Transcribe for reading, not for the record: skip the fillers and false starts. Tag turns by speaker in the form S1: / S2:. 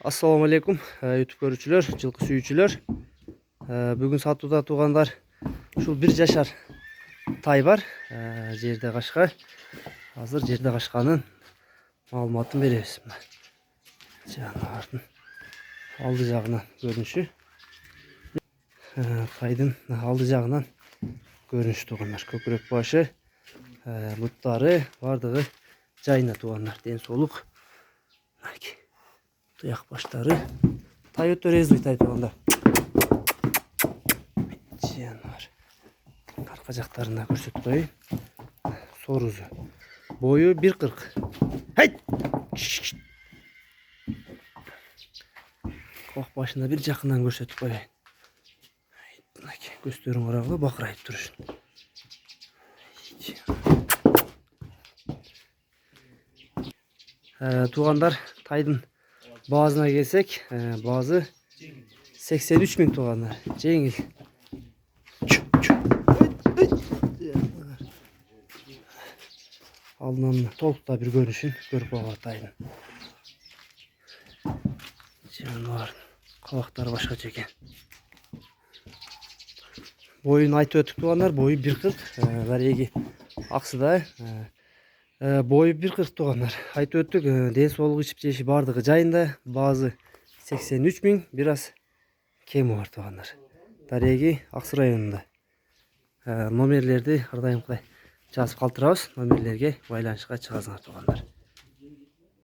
S1: Assalamu alaikum YouTube görүүчүлөр, жылкы сүйүүчүлөр. Бүгүн сатууда туугандар ушул 1 жашар тай бар. Жерде кашка. Азыр жерде кашканын маалыматын беребиз. Жаныбардын алды жагынан көрүнүшү. Тайдын алды жагынан көрүнүшү туугандар. Көкүрөк башы, буттары бардыгы жайына туугандар. Ден соолук. Туяк баштары. Тай өтө резвый тай туугандар. Жаныбар. Арка жактарына көрсөтүп коеюн. Сорузу. Бою 1.40. Хайт! Кок башында бир жакындан көрсөтүп коеюн. Көздөрүн карагыла бакырайып турушун. Туугандар, тайдын баазына келсек, баазы 83 000 туугандар. Жеңил. Алдынан толукта бир көрүнүшүн көрүп алгыла тайдын. Жаныбар кабактары башкача экен. Боюн айтып өттүк туугандар, бою 1.40, дареги аксыда. Бою 1.40 туугандар. Айтып өттүк, ден соолугу ичип жеши бардыгы жайында. Баазы 83 000, бир аз кеми бар туугандар. Дареги Аксы районунда. Номерлерди ар дайымкыдай жазып калтырабыз. Номерлерге байланышка чыгасыңар туугандар.